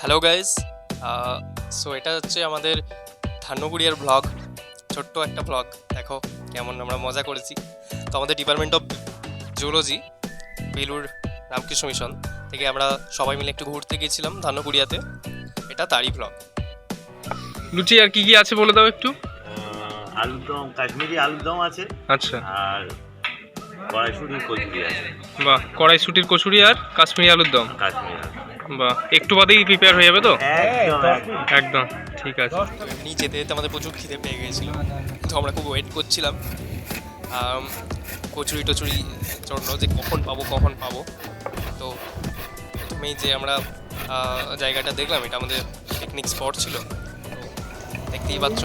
Hello guys, so এটা হচ্ছে আমাদের ধান্যগুড়িয়ার ব্লগ, ছোট্ট একটা ব্লগ। দেখো কেমন আমরা মজা করেছি। তো আমাদের department of zoology, Belur Ramakrishna mission থেকে আমরা সবাই মিলে একটু ঘুরতে গেছিলাম ধান্যগুড়িয়াতে। এটা তারই ব্লগ। লুচি আর কি কি আছে বলে দাও একটু। আলুর দম, কাশ্মীরি আলুর দম আছে। আচ্ছা, আর কড়াইশুটির কচুরি আছে। বাহ, কড়াইশুটির কচুরি আর কাশ্মীরি আলুর দম। কাশ্মীরি আলু। বাহ, একটু বাদেই প্রিপেয়ার হয়ে যাবে তো? একদম একদম। একদম ঠিক আছে। এমনি যেতে যেতে আমাদের প্রচুর খিদে পেয়ে গিয়েছিল, তো আমরা খুব ওয়েট করছিলাম কচুরি টচুরি জন্য, যে কখন পাবো। তো প্রথমেই যে আমরা জায়গাটা দেখলাম, এটা আমাদের পিকনিক স্পট ছিল। তো দেখতেই পাচ্ছ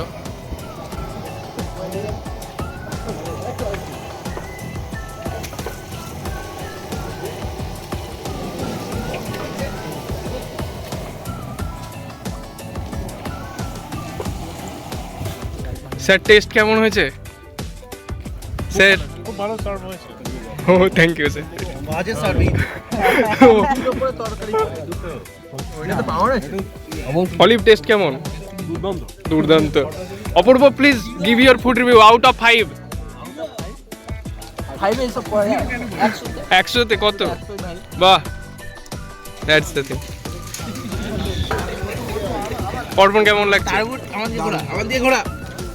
স্যার, টেস্ট কেমন হয়েছে স্যার? খুব ভালো সার্ভ হয়েছে। ও থ্যাংক ইউ স্যার। মাঝে সার্ভিং উপরে তরকারি দুটো ওইটা তো পাওয়ার আছে। অলিভ টেস্ট কেমন? দুর্দান্ত। দুর্দান্ত। অপূর্ব, please give your food review out of 5। ফাইভে এসব পড়ে যায় 100তে কত? বাহ, দ্যাটস দ্য থিং। অর্পণ কেমন লাগছে? তারপর আমার দিয়ে ঘোরা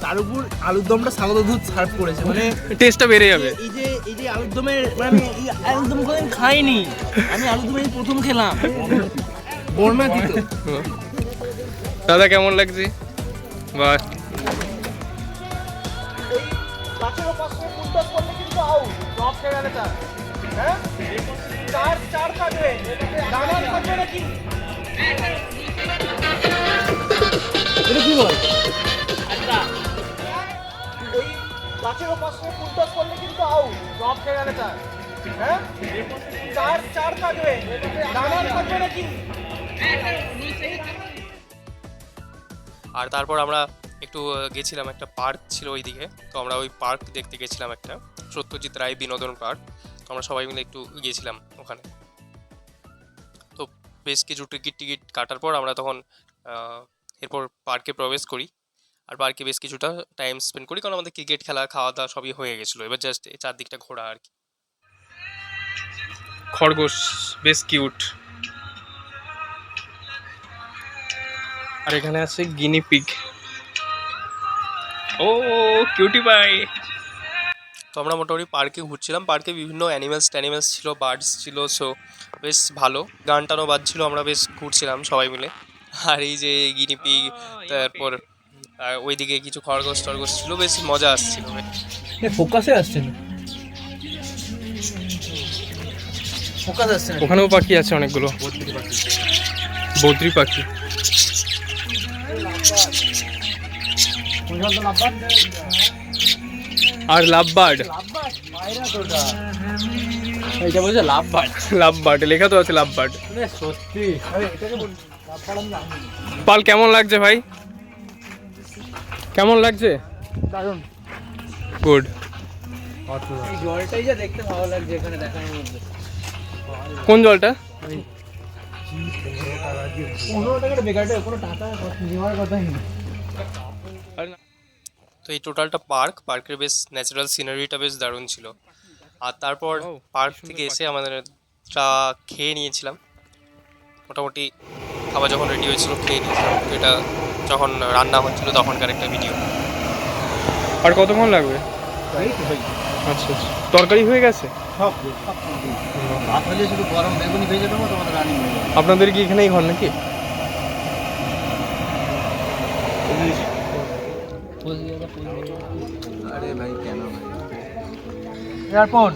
তার উপর আলুর দমটা সাদা দুধ সার্ভ করেছে, মানে টেস্টটা বেড়ে যাবে। এই যে আলুর দমের, মানে আমি এই আলুর দম কোনোদিন খাইনি। আমি আলুর দম এই প্রথম খেলাম। বর্মা দিত। দাদা কেমন লাগছে? বাহ, এটা কি বল? আর তারপর আমরা একটু গেছিলাম, একটা পার্ক ছিল ওইদিকে। তো আমরা ওই পার্ক দেখতে গেছিলাম, একটা সত্যজিৎ রায় বিনোদন পার্ক। তো আমরা সবাই মিলে একটু গিয়েছিলাম ওখানে। তো বেশ কিছু টিকিট কাটার পর আমরা তখন এরপর পার্কে প্রবেশ করি। আর পার্কে বেশ কিছুটা টাইম স্পেন্ড করি, কারণ আমাদের ক্রিকেট খেলা, খাওয়া দাওয়া সবই হয়ে গেছিলো। এবার জাস্ট এই চারদিকটা ঘোরা আর কি। খরগোশ বেশ কিউট। আর এখানে আছে গিনি পিগ। ও কিউটি পাই। তো আমরা মোটামুটি পার্কে ঘুরছিলাম। পার্কে বিভিন্ন অ্যানিমেলস ছিল, বার্ডস ছিল। সো বেশ ভালো, গান টানও বাজছিল, আমরা বেশ ঘুরছিলাম সবাই মিলে। আর এই যে গিনিপিগ, তারপর ওইদিকে কিছু খরগোশ টরগোশ ছিল, বেশ মজা আসছিল। ফোকাসে আসছে না, ফোকাস আসছে না। ওখানেও পাখি আছে অনেকগুলো, বদ্রি পাখি। আর লাভ বার্ড, এটা বলছে লাভ বার্ড। লাভ বার্ড লেখা তো আছে, লাভ বার্ড। সত্যি পাল কেমন লাগছে ভাই? কেমন লাগছে? দারুণ। গুড। এই জলটাই যা দেখতে ভালো লাগছে এখানে দেখানোর মধ্যে। কোন জলটা? 15 টাকাটা বেকারটা, কোনো টাকা নেওয়ার কথাই নেই। তো এই টোটালটা পার্কের বেশ ন্যাচারাল সিনারিটা বেশ দারুণ ছিল। আর তারপর ও, পার্ক কি থেকে সুন্দর এসে আমাদের চা খেয়ে নিয়েছিলাম। মোটামুটি খাবার যখন রেডি হয়েছিল খেয়ে নিয়েছিলাম। তো এটা যখন রান্না হচ্ছিল তখনকার একটা ভিডিও। আর কতক্ষণ লাগবে? আচ্ছা আচ্ছা, তরকারি হয়ে গেছে? ভাত হলে শুধু গরম বেগুনি ভেজে দেবো, তোমাদের রানি হয়ে যাবে। আপনাদের কি এখানেই ঘর নাকি? আরে ভাই কেন ভাই এয়ারফোন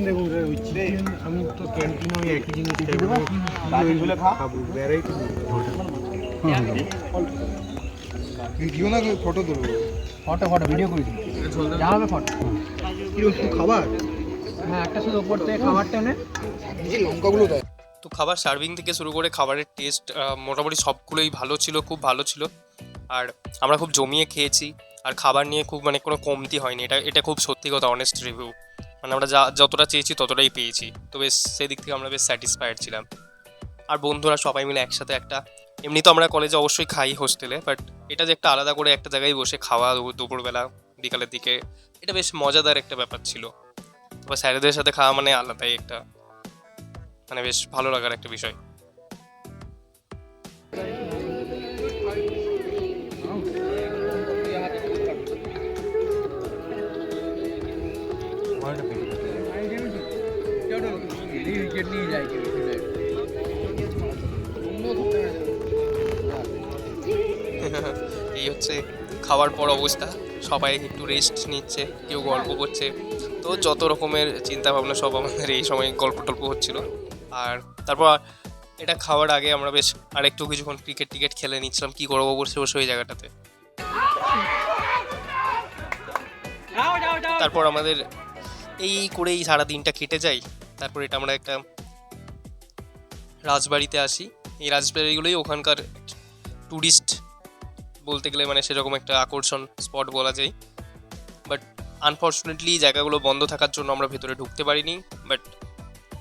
দেখুন রে, ওই চিকেন আমি তো ক্যান্টিনে ওই একই জিনিস ওইগুলো খাবো, ভ্যারাইটি ভিডিও না ফটো তুলবো, ফটো ভিডিও করে দিই, যা হবে ফটো। কি খাবার? হ্যাঁ, একটা শুধু উপর থেকে খাবারটা নে, এই লঙ্কাগুলো দেয়। তো খাবার সার্ভিং থেকে শুরু করে খাবারের টেস্ট মোটামুটি সবগুলোই ভালো ছিল, খুব ভালো ছিল। আর আমরা খুব জমিয়ে খেয়েছি। আর খাবার নিয়ে খুব, মানে কোনো কমতি হয়নি। এটা খুব সত্যি কথা, অনেস্ট রিভিউ। মানে আমরা যতটা চেয়েছি ততটাই পেয়েছি, তো বেশ সেই দিক থেকে আমরা বেশ স্যাটিসফাইড ছিলাম। আর বন্ধুরা সবাই মিলে একসাথে একটা, এমনি তো আমরা কলেজে অবশ্যই খাই হোস্টেলে, বাট এটা যে একটা আলাদা করে একটা জায়গায় বসে খাওয়া দুপুরবেলা বিকালের দিকে, এটা বেশ মজাদার একটা ব্যাপার ছিল। তারপর স্যারেদের সাথে খাওয়া মানে আলাদাই একটা, মানে বেশ ভালো লাগার একটা বিষয়। এই হচ্ছে খাওয়ার পর অবস্থা, সবাই একটু রেস্ট নিচ্ছে, কেউ গল্প করছে, তো যত রকমের চিন্তা ভাবনা সব আমাদের এই সময় গল্প টল্প হচ্ছিল। আর তারপর এটা খাওয়ার আগে আমরা বেশ আরেকটু কিছুক্ষণ ক্রিকেট খেলে নিচ্ছিলাম, কী করবো বসে বসে ওই জায়গাটাতে। তারপর আমাদের এই করেই সারা দিনটা কেটে যায়। তারপর এটা আমরা একটা রাজবাড়িতে আসি। এই রাজবাড়িগুলোই ওখানকার ট্যুরিস্ট বলতে গেলে মানে সেরকম একটা আকর্ষণ স্পট বলা যায়। বাট আনফর্চুনেটলি জায়গাগুলো বন্ধ থাকার জন্য আমরা ভেতরে ঢুকতে পারিনি, বাট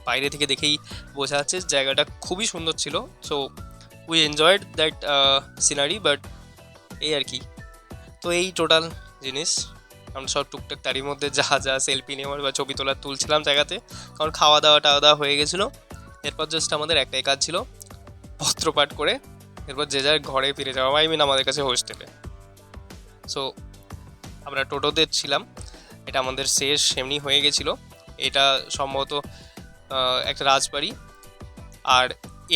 বাইরে থেকে দেখেই বোঝা যাচ্ছে জায়গাটা খুবই সুন্দর ছিল। So we enjoyed that scenery, but এই আর কি। তো এই টোটাল জিনিস আমরা সব টুকটাক তারই মধ্যে যা সেলফি নেওয়ার বা ছবি তোলার তুলছিলাম জায়গাতে, কারণ খাওয়া দাওয়া হয়ে গেছিলো। এরপর জাস্ট আমাদের একটাই কাজ ছিল, পত্রপাঠ করে এরপর যে যার ঘরে ফিরে যাওয়া, আই মিন আমাদের কাছে হোস্টেলে। সো আমরা টোটোতে ছিলাম, এটা আমাদের শেষ এমনি হয়ে গেছিলো। এটা সম্ভবত একটা রাজবাড়ি, আর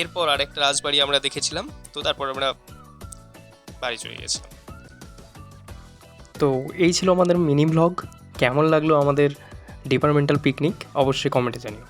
এরপর আরেকটা রাজবাড়ি আমরা দেখেছিলাম। তো তারপর আমরা বাড়ি চলে গেছিলাম। তো এই ছিল আমাদের মিনি ব্লগ। কেমন লাগলো আমাদের ডিপার্টমেন্টাল পিকনিক অবশ্যই কমেন্টে জানিও।